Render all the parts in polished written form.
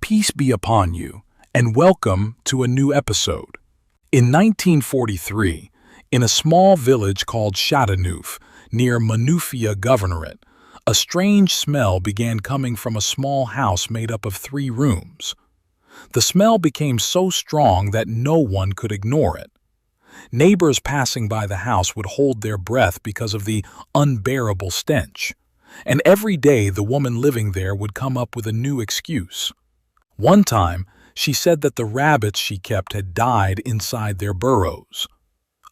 Peace be upon you, and welcome to a new episode. In 1943, in a small village called Shatanoof, near Monufia Governorate, a strange smell began coming from a small house made up of 3 rooms. The smell became so strong that no one could ignore it. Neighbors passing by the house would hold their breath because of the unbearable stench, and every day the woman living there would come up with a new excuse. One time, she said that the rabbits she kept had died inside their burrows.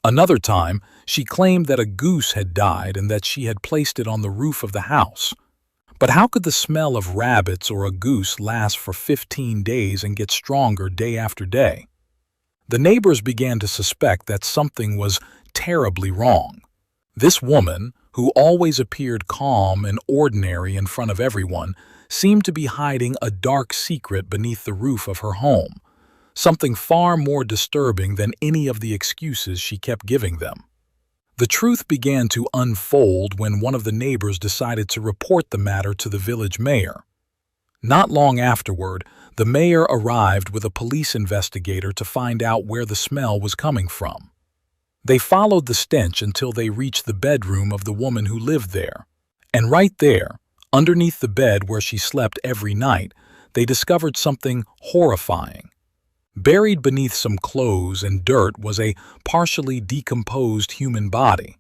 Another time, she claimed that a goose had died and that she had placed it on the roof of the house. But how could the smell of rabbits or a goose last for 15 days and get stronger day after day? The neighbors began to suspect that something was terribly wrong. This woman, who always appeared calm and ordinary in front of everyone, seemed to be hiding a dark secret beneath the roof of her home, something far more disturbing than any of the excuses she kept giving them. The truth began to unfold when one of the neighbors decided to report the matter to the village mayor. Not long afterward, the mayor arrived with a police investigator to find out where the smell was coming from. They followed the stench until they reached the bedroom of the woman who lived there. And right there, underneath the bed where she slept every night, they discovered something horrifying. Buried beneath some clothes and dirt was a partially decomposed human body.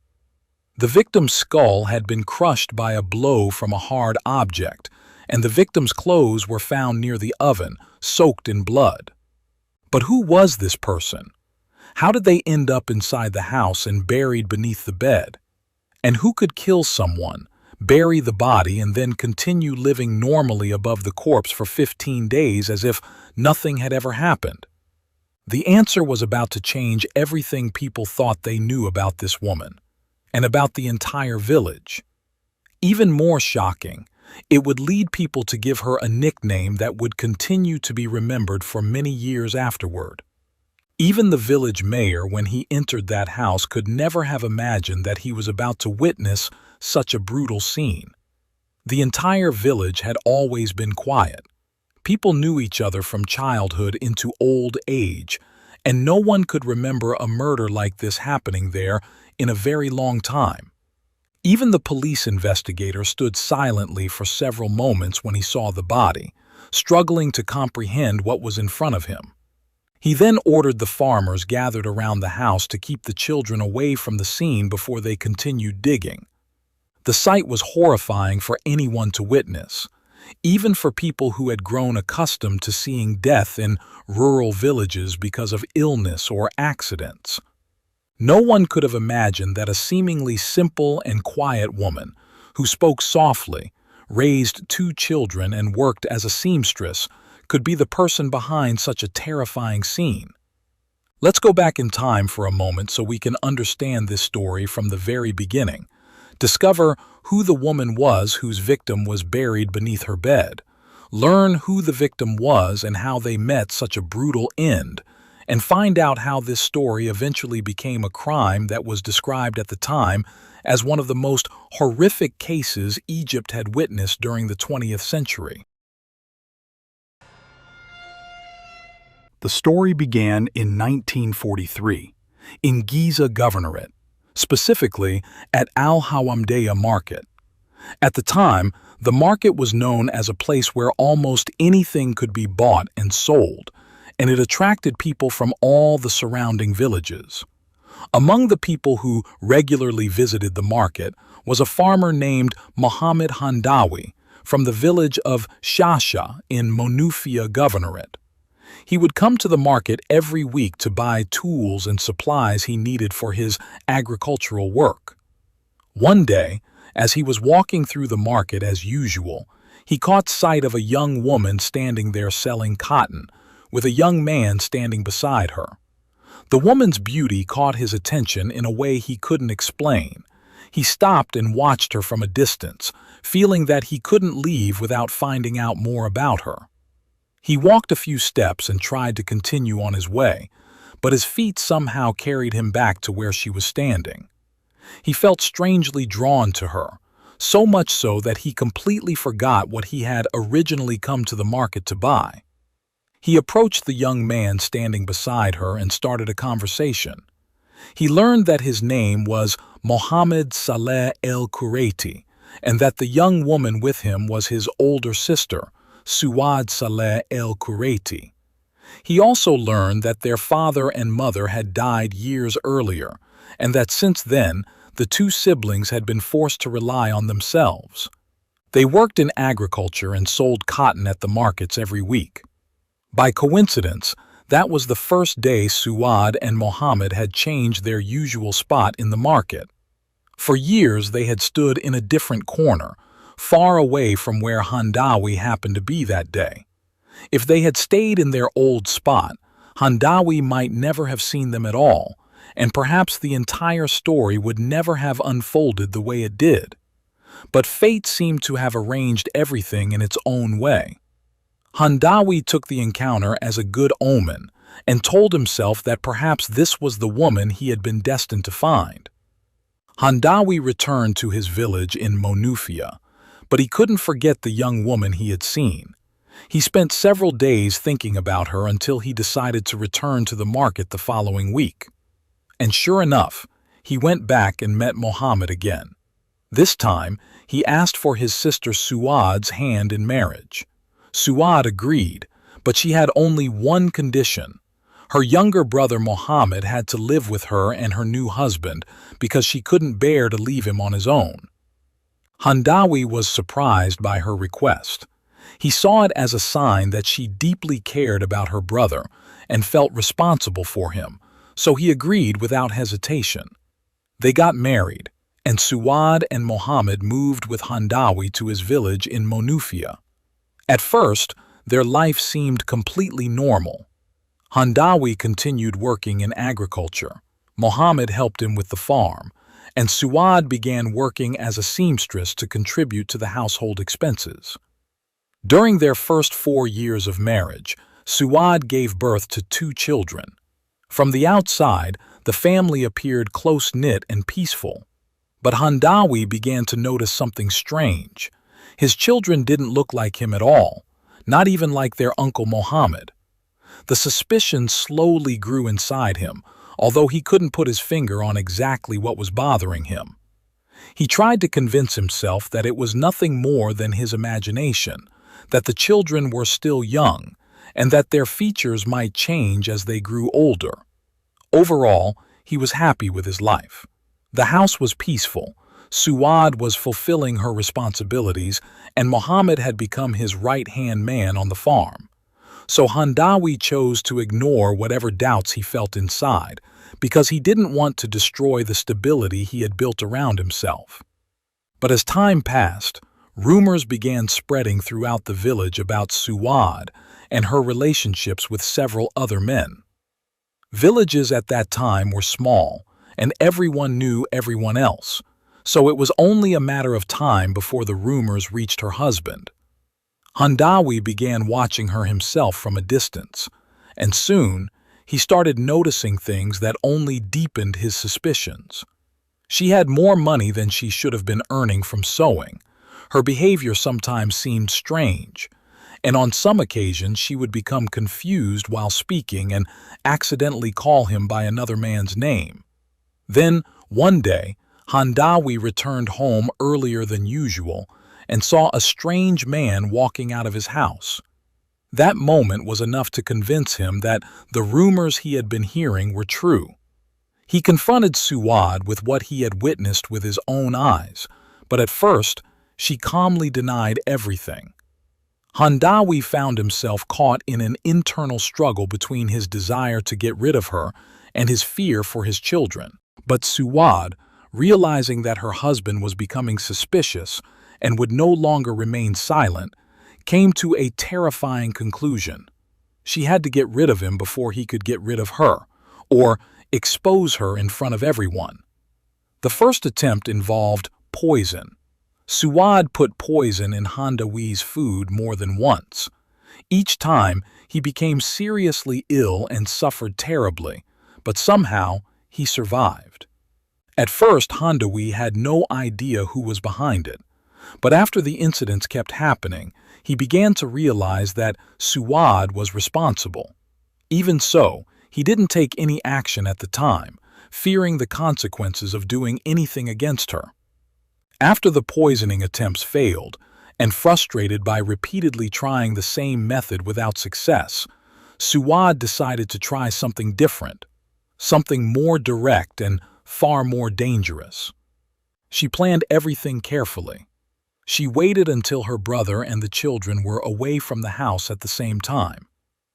The victim's skull had been crushed by a blow from a hard object, and the victim's clothes were found near the oven, soaked in blood. But who was this person? How did they end up inside the house and buried beneath the bed? And who could kill someone, bury the body, and then continue living normally above the corpse for 15 days as if nothing had ever happened? The answer was about to change everything people thought they knew about this woman, and about the entire village. Even more shocking, it would lead people to give her a nickname that would continue to be remembered for many years afterward. Even the village mayor, when he entered that house, could never have imagined that he was about to witness such a brutal scene. The entire village had always been quiet. People knew each other from childhood into old age, and no one could remember a murder like this happening there in a very long time. Even the police investigator stood silently for several moments when he saw the body, struggling to comprehend what was in front of him. He then ordered the farmers gathered around the house to keep the children away from the scene before they continued digging. The sight was horrifying for anyone to witness, even for people who had grown accustomed to seeing death in rural villages because of illness or accidents. No one could have imagined that a seemingly simple and quiet woman, who spoke softly, raised 2 children, and worked as a seamstress, could be the person behind such a terrifying scene. Let's go back in time for a moment so we can understand this story from the very beginning. Discover who the woman was whose victim was buried beneath her bed. Learn who the victim was and how they met such a brutal end. And find out how this story eventually became a crime that was described at the time as one of the most horrific cases Egypt had witnessed during the 20th century. The story began in 1943, in Giza Governorate, specifically at Al-Hawamdeya Market. At the time, the market was known as a place where almost anything could be bought and sold, and it attracted people from all the surrounding villages. Among the people who regularly visited the market was a farmer named Muhammad Handawi from the village of Shasha in Monufia Governorate. He would come to the market every week to buy tools and supplies he needed for his agricultural work. One day, as he was walking through the market as usual, he caught sight of a young woman standing there selling cotton, with a young man standing beside her. The woman's beauty caught his attention in a way he couldn't explain. He stopped and watched her from a distance, feeling that he couldn't leave without finding out more about her. He walked a few steps and tried to continue on his way, but his feet somehow carried him back to where she was standing. He felt strangely drawn to her, so much so that he completely forgot what he had originally come to the market to buy. He approached the young man standing beside her and started a conversation. He learned that his name was Mohammed Saleh el-Kureiti, and that the young woman with him was his older sister, Suad Saleh el-Kureiti. He also learned that their father and mother had died years earlier, and that since then, the two siblings had been forced to rely on themselves. They worked in agriculture and sold cotton at the markets every week. By coincidence, that was the first day Suad and Mohammed had changed their usual spot in the market. For years they had stood in a different corner, far away from where Handawi happened to be that day. If they had stayed in their old spot, Handawi might never have seen them at all, and perhaps the entire story would never have unfolded the way it did. But fate seemed to have arranged everything in its own way. Handawi took the encounter as a good omen and told himself that perhaps this was the woman he had been destined to find. Handawi returned to his village in Monufia, but he couldn't forget the young woman he had seen. He spent several days thinking about her until he decided to return to the market the following week. And sure enough, he went back and met Mohammed again. This time, he asked for his sister Suad's hand in marriage. Suad agreed, but she had only one condition. Her younger brother Mohammed had to live with her and her new husband because she couldn't bear to leave him on his own. Handawi was surprised by her request. He saw it as a sign that she deeply cared about her brother and felt responsible for him, so he agreed without hesitation. They got married, and Suad and Mohammed moved with Handawi to his village in Monufia. At first, their life seemed completely normal. Handawi continued working in agriculture, Mohammed helped him with the farm, and Suad began working as a seamstress to contribute to the household expenses. During their first 4 years of marriage, Suad gave birth to 2 children. From the outside, the family appeared close-knit and peaceful. But Handawi began to notice something strange. His children didn't look like him at all, not even like their uncle Mohammed. The suspicion slowly grew inside him, although he couldn't put his finger on exactly what was bothering him. He tried to convince himself that it was nothing more than his imagination, that the children were still young, and that their features might change as they grew older. Overall, he was happy with his life. The house was peaceful, Suad was fulfilling her responsibilities, and Mohammed had become his right-hand man on the farm. So Handawi chose to ignore whatever doubts he felt inside, because he didn't want to destroy the stability he had built around himself. But as time passed, rumors began spreading throughout the village about Suad and her relationships with several other men. Villages at that time were small, and everyone knew everyone else, so it was only a matter of time before the rumors reached her husband. Handawi began watching her himself from a distance, and soon he started noticing things that only deepened his suspicions. She had more money than she should have been earning from sewing. Her behavior sometimes seemed strange, and on some occasions she would become confused while speaking and accidentally call him by another man's name. Then, one day, Handawi returned home earlier than usual and saw a strange man walking out of his house. That moment was enough to convince him that the rumors he had been hearing were true. He confronted Suad with what he had witnessed with his own eyes, but at first, she calmly denied everything. Handawi found himself caught in an internal struggle between his desire to get rid of her and his fear for his children. But Suad, realizing that her husband was becoming suspicious and would no longer remain silent, came to a terrifying conclusion. She had to get rid of him before he could get rid of her, or expose her in front of everyone. The first attempt involved poison. Suad put poison in Handawi's food more than once. Each time, he became seriously ill and suffered terribly, but somehow he survived. At first, Handawi had no idea who was behind it, But after the incidents kept happening, he began to realize that Suad was responsible. Even so, he didn't take any action at the time, fearing the consequences of doing anything against her. After the poisoning attempts failed, and frustrated by repeatedly trying the same method without success, Suad decided to try something different, something more direct and far more dangerous. She planned everything carefully. She waited until her brother and the children were away from the house at the same time.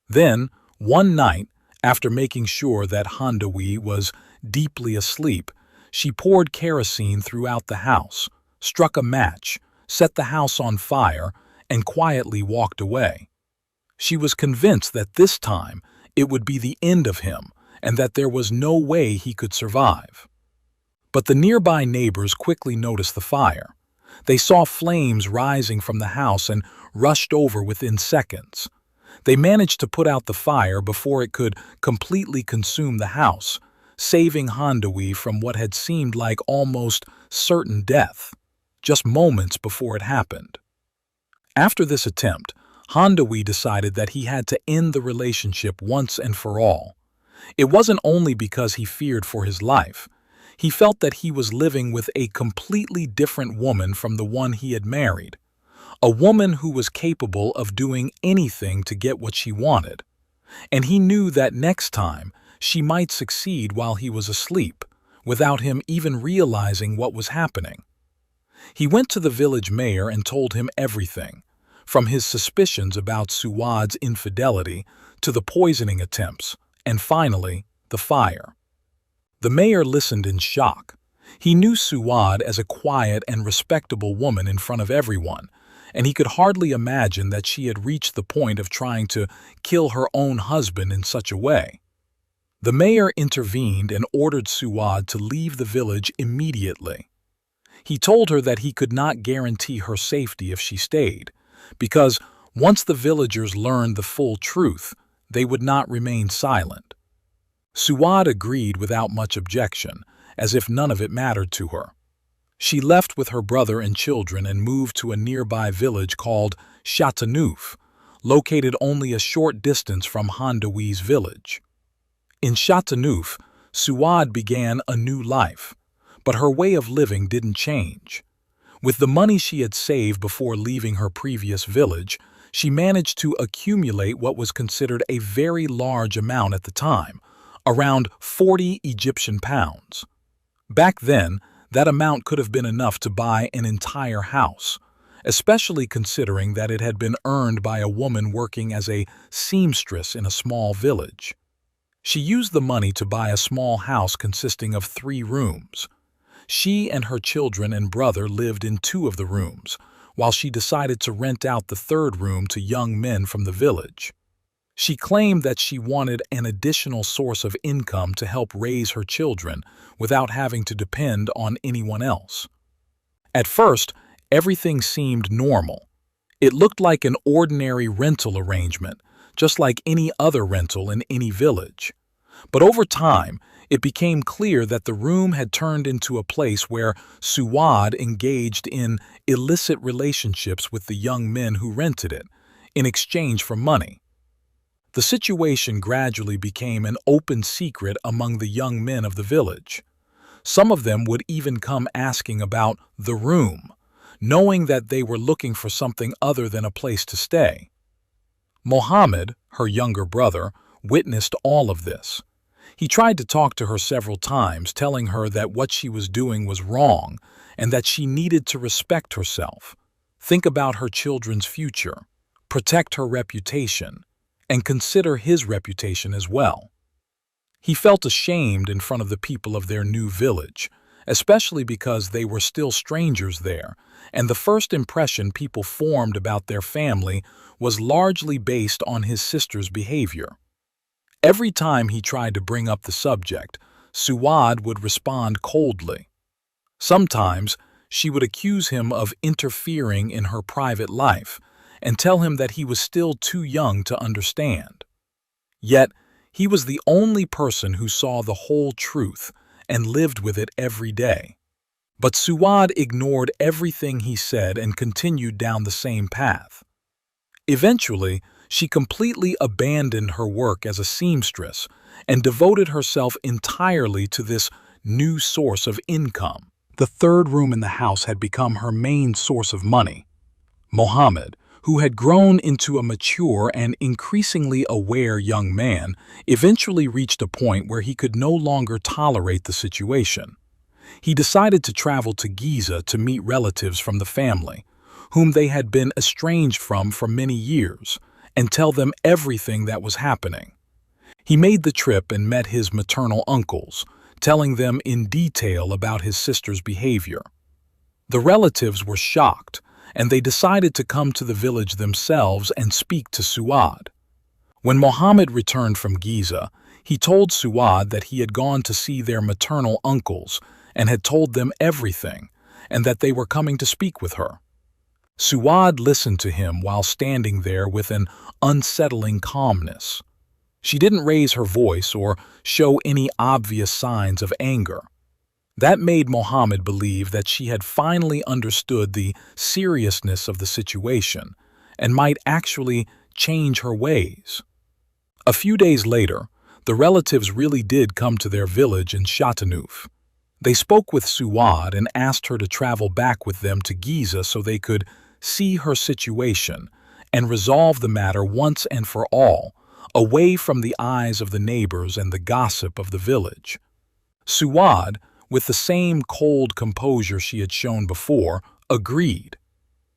Then, one night, after making sure that Handawi was deeply asleep, she poured kerosene throughout the house, struck a match, set the house on fire, and quietly walked away. She was convinced that this time it would be the end of him and that there was no way he could survive. But the nearby neighbors quickly noticed the fire. They saw flames rising from the house and rushed over within seconds. They managed to put out the fire before it could completely consume the house, saving Handawi from what had seemed like almost certain death, just moments before it happened. After this attempt, Handawi decided that he had to end the relationship once and for all. It wasn't only because he feared for his life. He felt that he was living with a completely different woman from the one he had married, a woman who was capable of doing anything to get what she wanted. And he knew that next time she might succeed while he was asleep, without him even realizing what was happening. He went to the village mayor and told him everything, from his suspicions about Suad's infidelity to the poisoning attempts, and finally, the fire. The mayor listened in shock. He knew Suad as a quiet and respectable woman in front of everyone, and he could hardly imagine that she had reached the point of trying to kill her own husband in such a way. The mayor intervened and ordered Suad to leave the village immediately. He told her that he could not guarantee her safety if she stayed, because once the villagers learned the full truth, they would not remain silent. Suad agreed without much objection, as if none of it mattered to her. She left with her brother and children and moved to a nearby village called Shatanoof, located only a short distance from Handawi's village. In Shatanoof, Suad began a new life, but her way of living didn't change. With the money she had saved before leaving her previous village, she managed to accumulate what was considered a very large amount at the time, around 40 Egyptian pounds. Back then, that amount could have been enough to buy an entire house, especially considering that it had been earned by a woman working as a seamstress in a small village. She used the money to buy a small house consisting of 3 rooms. She and her children and brother lived in 2 of the rooms, while she decided to rent out the 3rd room to young men from the village. She claimed that she wanted an additional source of income to help raise her children without having to depend on anyone else. At first, everything seemed normal. It looked like an ordinary rental arrangement, just like any other rental in any village. But over time, it became clear that the room had turned into a place where Suad engaged in illicit relationships with the young men who rented it, in exchange for money. The situation gradually became an open secret among the young men of the village. Some of them would even come asking about the room, knowing that they were looking for something other than a place to stay. Mohammed, her younger brother, witnessed all of this. He tried to talk to her several times, telling her that what she was doing was wrong and that she needed to respect herself, think about her children's future, protect her reputation, and consider his reputation as well. He felt ashamed in front of the people of their new village, especially because they were still strangers there, and the first impression people formed about their family was largely based on his sister's behavior. Every time he tried to bring up the subject, Suad would respond coldly. Sometimes, she would accuse him of interfering in her private life and tell him that he was still too young to understand. Yet, he was the only person who saw the whole truth and lived with it every day. But Suad ignored everything he said and continued down the same path. Eventually, she completely abandoned her work as a seamstress and devoted herself entirely to this new source of income. The third room in the house had become her main source of money. Mohammed, who had grown into a mature and increasingly aware young man, eventually reached a point where he could no longer tolerate the situation. He decided to travel to Giza to meet relatives from the family, whom they had been estranged from for many years, and tell them everything that was happening. He made the trip and met his maternal uncles, telling them in detail about his sister's behavior. The relatives were shocked, and they decided to come to the village themselves and speak to Suad. When Mohammed returned from Giza, he told Suad that he had gone to see their maternal uncles and had told them everything, and that they were coming to speak with her. Suad listened to him while standing there with an unsettling calmness. She didn't raise her voice or show any obvious signs of anger. That made Mohammed believe that she had finally understood the seriousness of the situation and might actually change her ways. A few days later, the relatives really did come to their village in Shatanoof. They spoke with Suad and asked her to travel back with them to Giza so they could see her situation and resolve the matter once and for all, away from the eyes of the neighbors and the gossip of the village. Suad, with the same cold composure she had shown before, agreed.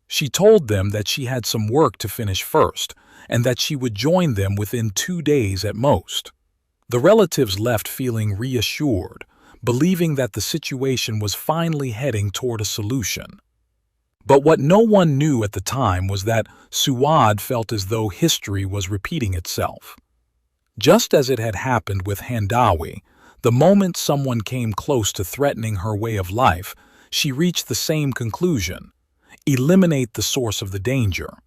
She told them that she had some work to finish first and that she would join them within 2 days at most. The relatives left feeling reassured, believing that the situation was finally heading toward a solution. But what no one knew at the time was that Suad felt as though history was repeating itself. Just as it had happened with Handawi, the moment someone came close to threatening her way of life, she reached the same conclusion: eliminate the source of the danger.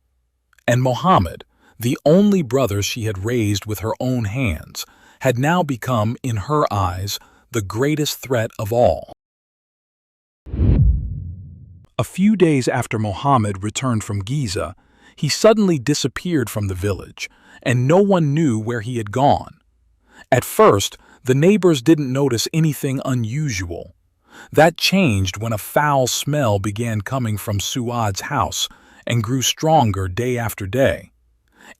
And Mohammed, the only brother she had raised with her own hands, had now become, in her eyes, the greatest threat of all. A few days after Mohammed returned from Giza, he suddenly disappeared from the village, and no one knew where he had gone. At first, the neighbors didn't notice anything unusual. That changed when a foul smell began coming from Suad's house and grew stronger day after day.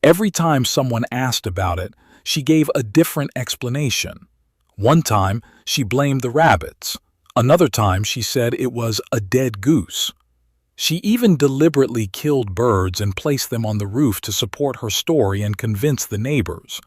Every time someone asked about it, she gave a different explanation. One time, she blamed the rabbits. Another time, she said it was a dead goose. She even deliberately killed birds and placed them on the roof to support her story and convince the neighbors.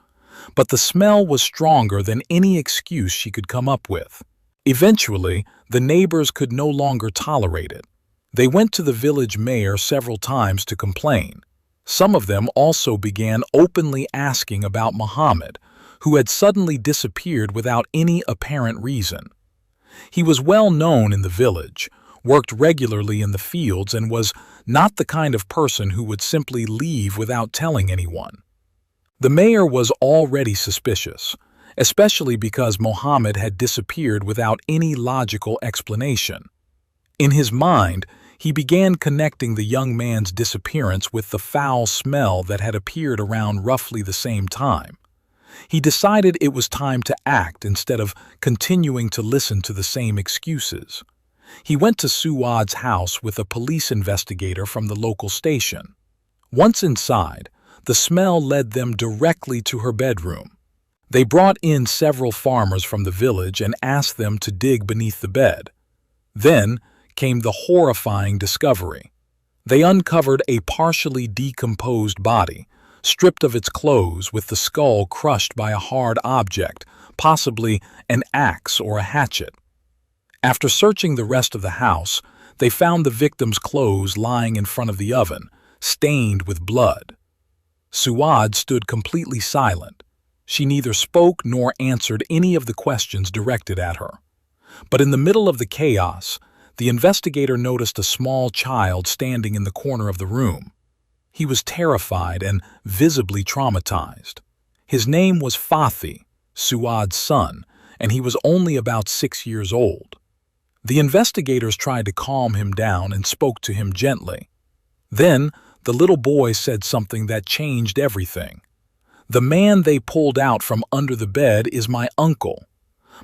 But the smell was stronger than any excuse she could come up with. Eventually, the neighbors could no longer tolerate it. They went to the village mayor several times to complain. Some of them also began openly asking about Mohammed, who had suddenly disappeared without any apparent reason. He was well known in the village, worked regularly in the fields, and was not the kind of person who would simply leave without telling anyone. The mayor was already suspicious, especially because Mohammed had disappeared without any logical explanation. In his mind, he began connecting the young man's disappearance with the foul smell that had appeared around roughly the same time. He decided it was time to act instead of continuing to listen to the same excuses. He went to Suad's house with a police investigator from the local station. Once inside, the smell led them directly to her bedroom. They brought in several farmers from the village and asked them to dig beneath the bed. Then came the horrifying discovery. They uncovered a partially decomposed body, stripped of its clothes with the skull crushed by a hard object, possibly an axe or a hatchet. After searching the rest of the house, they found the victim's clothes lying in front of the oven, stained with blood. Suad stood completely silent. She neither spoke nor answered any of the questions directed at her. But in the middle of the chaos, the investigator noticed a small child standing in the corner of the room. He was terrified and visibly traumatized. His name was Fathi, Suad's son, and he was only about 6 years old. The investigators tried to calm him down and spoke to him gently. Then, the little boy said something that changed everything. "The man they pulled out from under the bed is my uncle.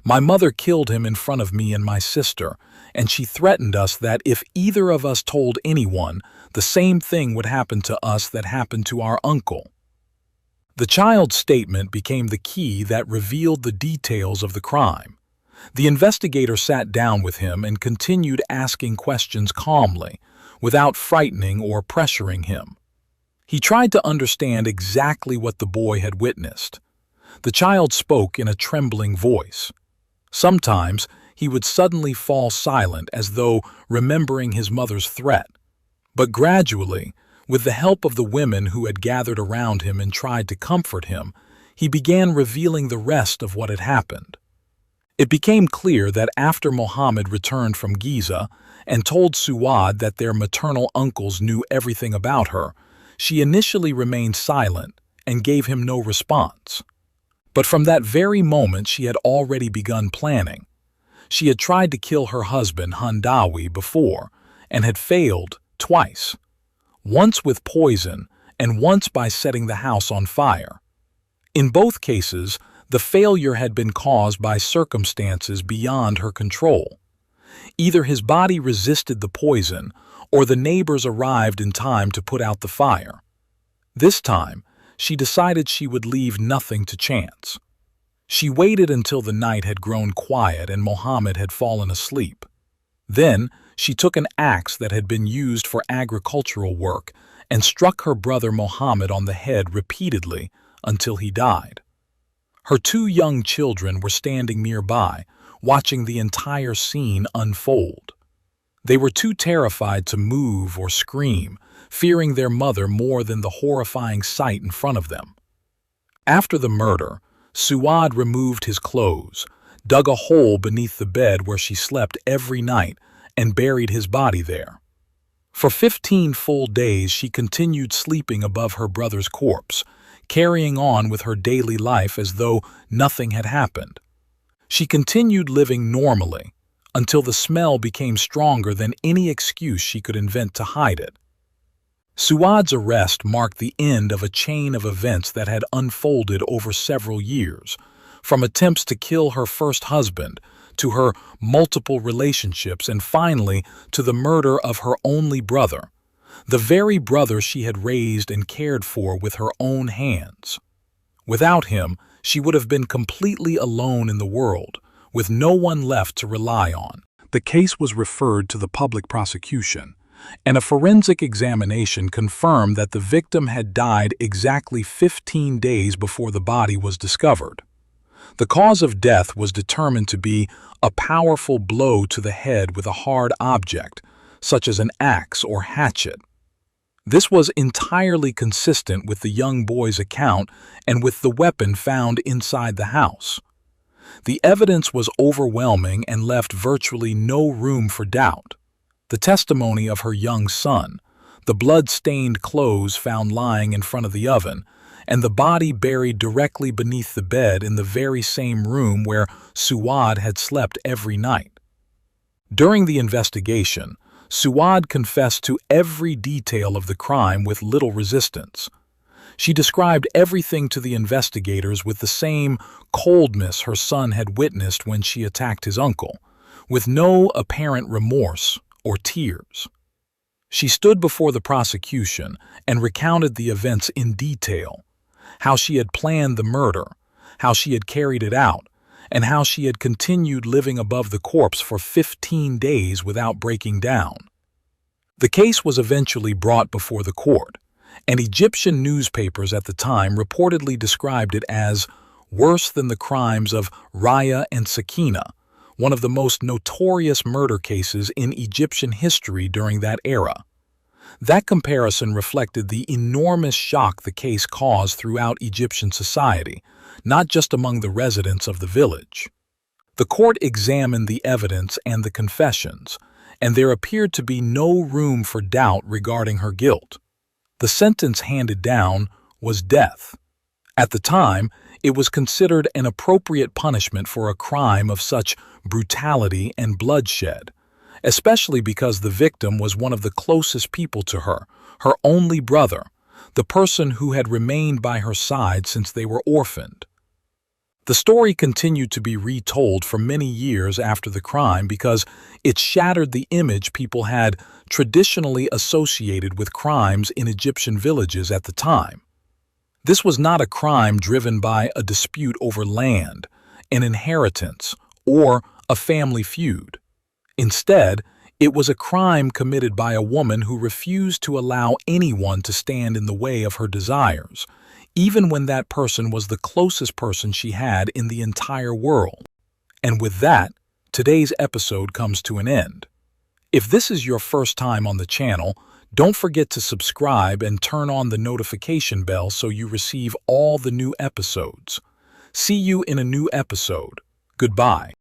My mother killed him in front of me and my sister, and she threatened us that if either of us told anyone, the same thing would happen to us that happened to our uncle." The child's statement became the key that revealed the details of the crime. The investigator sat down with him and continued asking questions calmly, without frightening or pressuring him. He tried to understand exactly what the boy had witnessed. The child spoke in a trembling voice. Sometimes he would suddenly fall silent as though remembering his mother's threat. But gradually, with the help of the women who had gathered around him and tried to comfort him, he began revealing the rest of what had happened. It became clear that after Mohammed returned from Giza and told Suad that their maternal uncles knew everything about her, she initially remained silent and gave him no response. But from that very moment she had already begun planning. She had tried to kill her husband Handawi before and had failed twice, once with poison and once by setting the house on fire. In both cases, the failure had been caused by circumstances beyond her control. Either his body resisted the poison, or the neighbors arrived in time to put out the fire. This time, she decided she would leave nothing to chance. She waited until the night had grown quiet and Mohammed had fallen asleep. Then, she took an axe that had been used for agricultural work and struck her brother Mohammed on the head repeatedly until he died. Her two young children were standing nearby, watching the entire scene unfold. They were too terrified to move or scream, fearing their mother more than the horrifying sight in front of them. After the murder, Suad removed his clothes, dug a hole beneath the bed where she slept every night, and buried his body there. For 15 full days she continued sleeping above her brother's corpse, carrying on with her daily life as though nothing had happened. She continued living normally until the smell became stronger than any excuse she could invent to hide it. Suad's arrest marked the end of a chain of events that had unfolded over several years, from attempts to kill her first husband, to her multiple relationships, and finally to the murder of her only brother, the very brother she had raised and cared for with her own hands. Without him, she would have been completely alone in the world, with no one left to rely on. The case was referred to the public prosecution, and a forensic examination confirmed that the victim had died exactly 15 days before the body was discovered. The cause of death was determined to be a powerful blow to the head with a hard object, such as an axe or hatchet. This was entirely consistent with the young boy's account and with the weapon found inside the house. The evidence was overwhelming and left virtually no room for doubt. The testimony of her young son, the blood-stained clothes found lying in front of the oven, and the body buried directly beneath the bed in the very same room where Suad had slept every night. During the investigation, Suad confessed to every detail of the crime with little resistance. She described everything to the investigators with the same coldness her son had witnessed when she attacked his uncle, with no apparent remorse or tears. She stood before the prosecution and recounted the events in detail, how she had planned the murder, how she had carried it out, and how she had continued living above the corpse for 15 days without breaking down. The case was eventually brought before the court, and Egyptian newspapers at the time reportedly described it as worse than the crimes of Raya and Sakina, one of the most notorious murder cases in Egyptian history during that era. That comparison reflected the enormous shock the case caused throughout Egyptian society, not just among the residents of the village. The court examined the evidence and the confessions, and there appeared to be no room for doubt regarding her guilt. The sentence handed down was death. At the time, it was considered an appropriate punishment for a crime of such brutality and bloodshed, especially because the victim was one of the closest people to her, her only brother, the person who had remained by her side since they were orphaned. The story continued to be retold for many years after the crime because it shattered the image people had traditionally associated with crimes in Egyptian villages at the time. This was not a crime driven by a dispute over land, an inheritance, or a family feud. Instead, it was a crime committed by a woman who refused to allow anyone to stand in the way of her desires, even when that person was the closest person she had in the entire world. And with that, today's episode comes to an end. If this is your first time on the channel, don't forget to subscribe and turn on the notification bell so you receive all the new episodes. See you in a new episode. Goodbye.